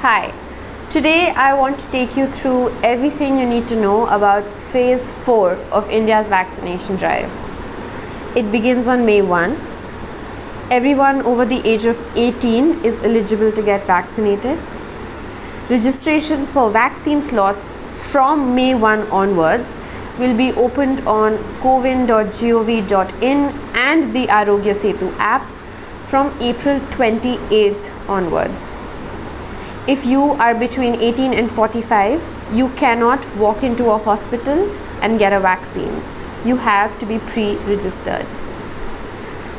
Hi, today I want to take you through everything you need to know about Phase 4 of India's vaccination drive. It begins on May 1. Everyone over the age of 18 is eligible to get vaccinated. Registrations for vaccine slots from May 1 onwards will be opened on cowin.gov.in and the Arogya Setu app from April 28th onwards. If you are between 18 and 45, you cannot walk into a hospital and get a vaccine. You have to be pre-registered.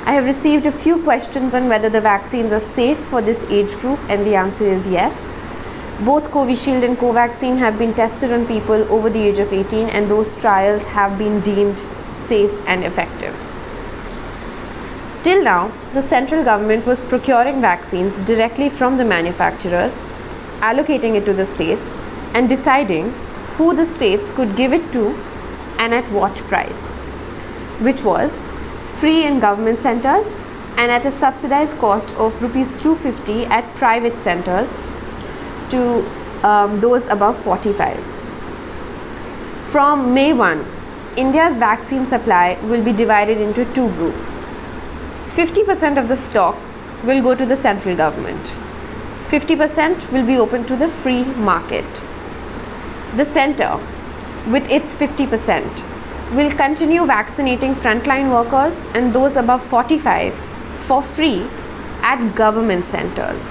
I have received a few questions on whether the vaccines are safe for this age group, and the answer is yes. Both Covishield and Covaxin have been tested on people over the age of 18, and those trials have been deemed safe and effective. Till now, the central government was procuring vaccines directly from the manufacturers, allocating it to the states, and deciding who the states could give it to and at what price, which was free in government centers and at a subsidized cost of Rs 250 at private centers to those above 45. From May 1, India's vaccine supply will be divided into two groups. 50% of the stock will go to the central government. 50% will be open to the free market. The center, with its 50%, will continue vaccinating frontline workers and those above 45 for free at government centers.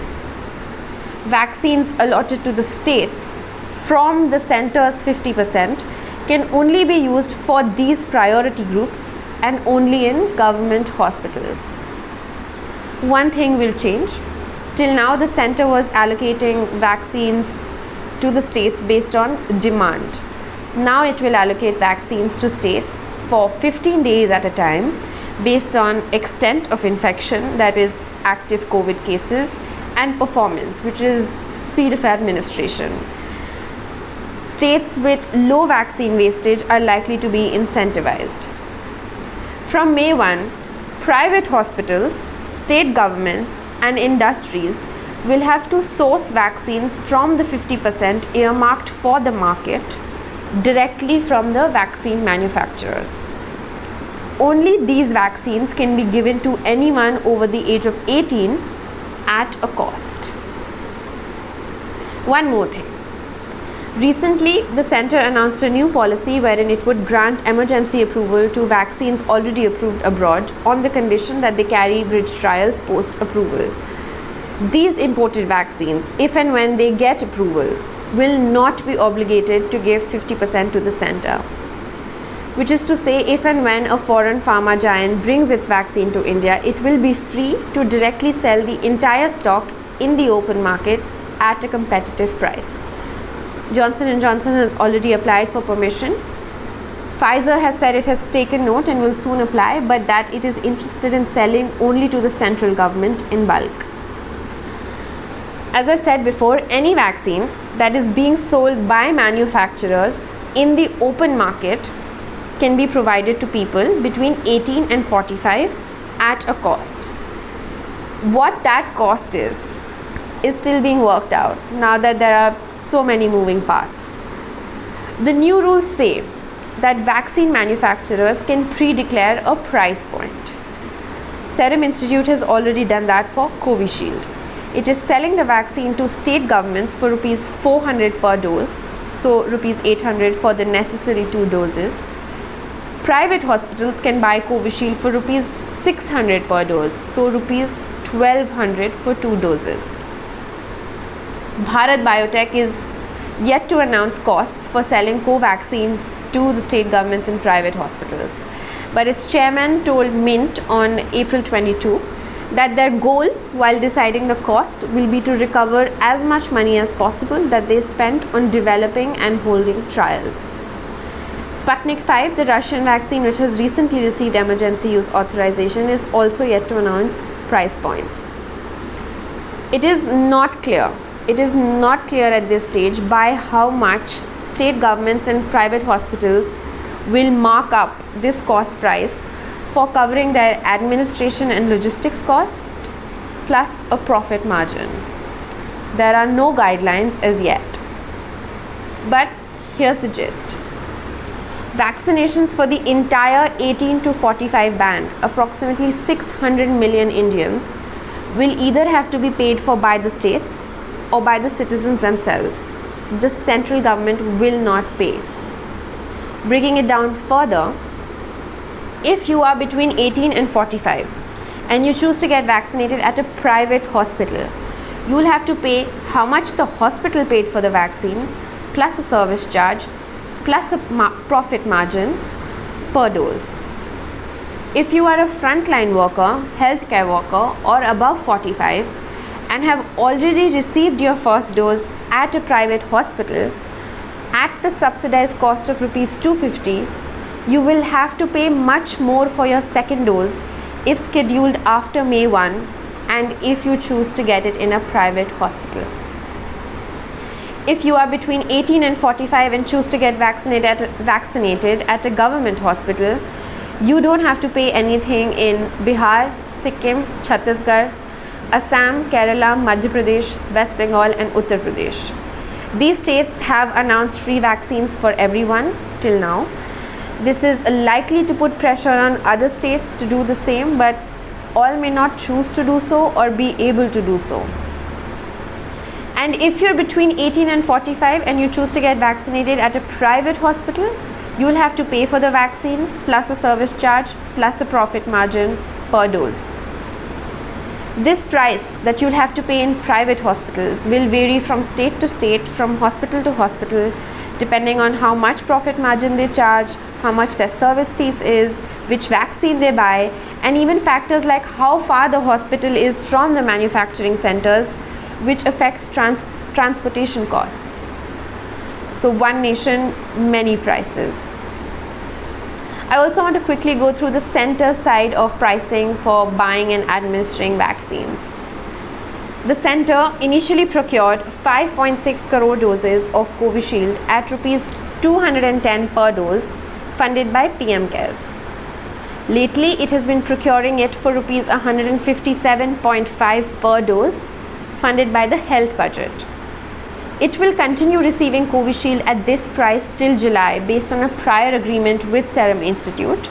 Vaccines allotted to the states from the center's 50% can only be used for these priority groups and only in government hospitals. One thing will change. Till now, the center was allocating vaccines to the states based on demand. Now it will allocate vaccines to states for 15 days at a time based on extent of infection, that is active COVID cases, and performance, which is speed of administration. States with low vaccine wastage are likely to be incentivized. From May 1, private hospitals, state governments, and industries will have to source vaccines from the 50% earmarked for the market directly from the vaccine manufacturers. Only these vaccines can be given to anyone over the age of 18 at a cost. One more thing. Recently, the center announced a new policy wherein it would grant emergency approval to vaccines already approved abroad on the condition that they carry bridge trials post-approval. These imported vaccines, if and when they get approval, will not be obligated to give 50% to the center. Which is to say, if and when a foreign pharma giant brings its vaccine to India, it will be free to directly sell the entire stock in the open market at a competitive price. Johnson & Johnson has already applied for permission. Pfizer has said it has taken note and will soon apply, but that it is interested in selling only to the central government in bulk. As I said before, any vaccine that is being sold by manufacturers in the open market can be provided to people between 18 and 45 at a cost. What that cost is still being worked out now that there are so many moving parts. The new rules say that vaccine manufacturers can pre-declare a price point. Serum Institute has already done that for Covishield. It is selling the vaccine to state governments for Rs 400 per dose, so Rs 800 for the necessary 2 doses. Private hospitals can buy Covishield for Rs 600 per dose, so Rs 1200 for 2 doses. Bharat Biotech is yet to announce costs for selling Covaxin to the state governments and private hospitals. But its chairman told Mint on April 22 that their goal while deciding the cost will be to recover as much money as possible that they spent on developing and holding trials. Sputnik 5, the Russian vaccine which has recently received emergency use authorization, is also yet to announce price points. It is not clear at this stage by how much state governments and private hospitals will mark up this cost price for covering their administration and logistics cost plus a profit margin. There are no guidelines as yet. But here's the gist. Vaccinations for the entire 18 to 45 band, approximately 600 million Indians, will either have to be paid for by the states or by the citizens themselves. The central government will not pay. Breaking it down further, if you are between 18 and 45 and you choose to get vaccinated at a private hospital, you will have to pay how much the hospital paid for the vaccine, plus a service charge, plus a profit margin per dose. If you are a frontline worker, healthcare worker, or above 45 and have already received your first dose at a private hospital at the subsidized cost of rupees 250, you will have to pay much more for your second dose if scheduled after May 1 and if you choose to get it in a private hospital. If you are between 18 and 45 and choose to get vaccinated at a government hospital, you don't have to pay anything in Bihar, Sikkim, Chhattisgarh, Assam, Kerala, Madhya Pradesh, West Bengal and Uttar Pradesh. These states have announced free vaccines for everyone till now. This is likely to put pressure on other states to do the same, but all may not choose to do so or be able to do so. And if you're between 18 and 45 and you choose to get vaccinated at a private hospital, you will have to pay for the vaccine plus a service charge plus a profit margin per dose. This price that you'll have to pay in private hospitals will vary from state to state, from hospital to hospital, depending on how much profit margin they charge, how much their service fees is, which vaccine they buy, and even factors like how far the hospital is from the manufacturing centers, which affects transportation costs. So one nation, many prices. I also want to quickly go through the center side of pricing for buying and administering vaccines. The center initially procured 5.6 crore doses of Covishield at rupees 210 per dose, funded by PM CARES. Lately, it has been procuring it for rupees 157.5 per dose, funded by the health budget. It will continue receiving Covishield at this price till July based on a prior agreement with Serum Institute,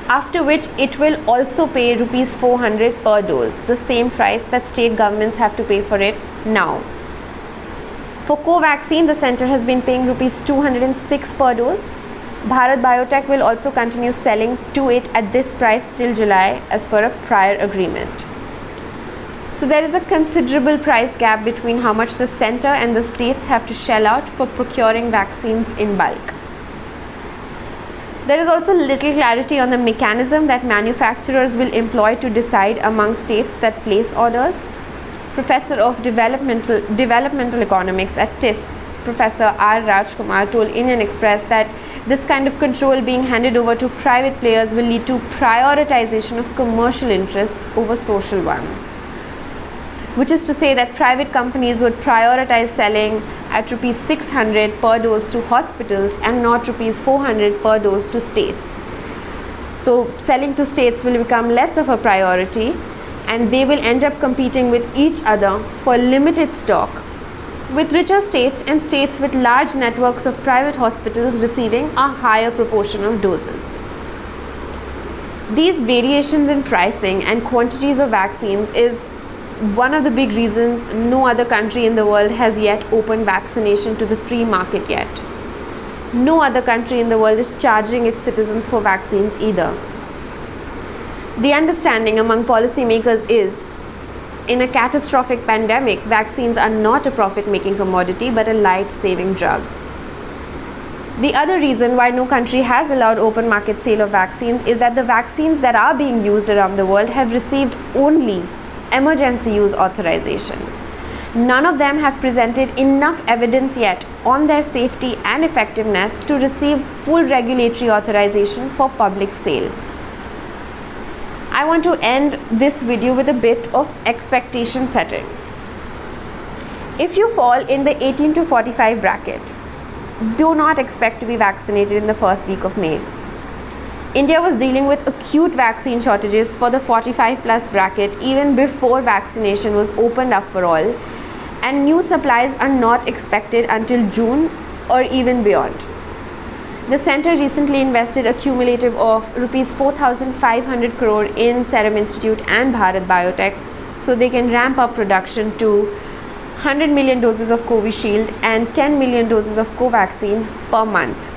after which it will also pay rupees 400 per dose, the same price that state governments have to pay for it now. For Covaxin, the center has been paying rupees 206 per dose. Bharat Biotech will also continue selling to it at this price till July as per a prior agreement. So there is a considerable price gap between how much the center and the states have to shell out for procuring vaccines in bulk. There is also little clarity on the mechanism that manufacturers will employ to decide among states that place orders. Professor of Developmental Economics at TISC, Professor R. Rajkumar, told Indian Express that this kind of control being handed over to private players will lead to prioritization of commercial interests over social ones, which is to say that private companies would prioritize selling at rupees 600 per dose to hospitals and not rupees 400 per dose to states. So selling to states will become less of a priority and they will end up competing with each other for limited stock, with richer states and states with large networks of private hospitals receiving a higher proportion of doses. These variations in pricing and quantities of vaccines is one of the big reasons no other country in the world has yet opened vaccination to the free market yet. No other country in the world is charging its citizens for vaccines either. The understanding among policymakers is, in a catastrophic pandemic, vaccines are not a profit-making commodity but a life-saving drug. The other reason why no country has allowed open market sale of vaccines is that the vaccines that are being used around the world have received only emergency use authorization. None of them have presented enough evidence yet on their safety and effectiveness to receive full regulatory authorization for public sale. I want to end this video with a bit of expectation setting. If you fall in the 18 to 45 bracket, do not expect to be vaccinated in the first week of May. India was dealing with acute vaccine shortages for the 45 plus bracket even before vaccination was opened up for all, and new supplies are not expected until June or even beyond. The center recently invested a cumulative of rupees 4,500 crore in Serum Institute and Bharat Biotech so they can ramp up production to 100 million doses of Covishield and 10 million doses of Covaxin per month.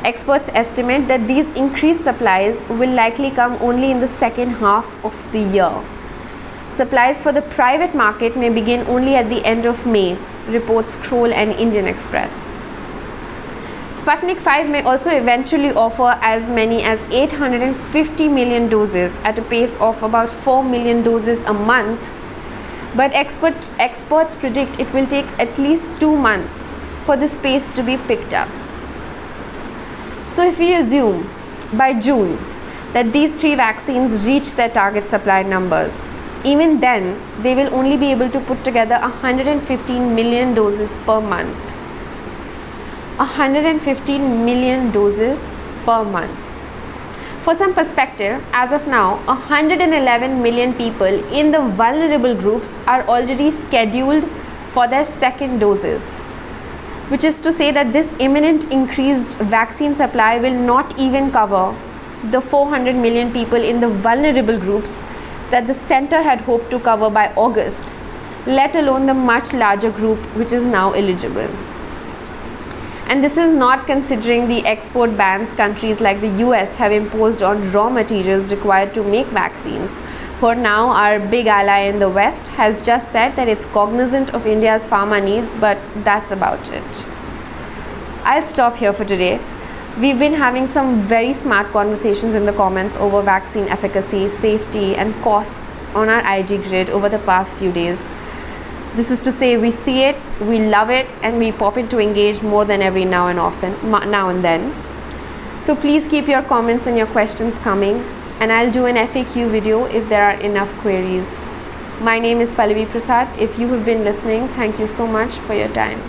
Experts estimate that these increased supplies will likely come only in the second half of the year. Supplies for the private market may begin only at the end of May, reports Kroll and Indian Express. Sputnik 5 may also eventually offer as many as 850 million doses at a pace of about 4 million doses a month, but experts predict it will take at least 2 months for this pace to be picked up. So if we assume by June that these 3 vaccines reach their target supply numbers, even then they will only be able to put together 115 million doses per month. 115 million doses per month. For some perspective, as of now, 111 million people in the vulnerable groups are already scheduled for their second doses, which is to say that this imminent increased vaccine supply will not even cover the 400 million people in the vulnerable groups that the center had hoped to cover by August, let alone the much larger group which is now eligible. And this is not considering the export bans countries like the US have imposed on raw materials required to make vaccines. For now, our big ally in the West has just said that it's cognizant of India's pharma needs, but that's about it. I'll stop here for today. We've been having some very smart conversations in the comments over vaccine efficacy, safety, and costs on our IG grid over the past few days. This is to say, we see it, we love it, and we pop in to engage more than every now and then. So please keep your comments and your questions coming, and I'll do an FAQ video if there are enough queries. My name is Pallavi Prasad. If you have been listening, thank you so much for your time.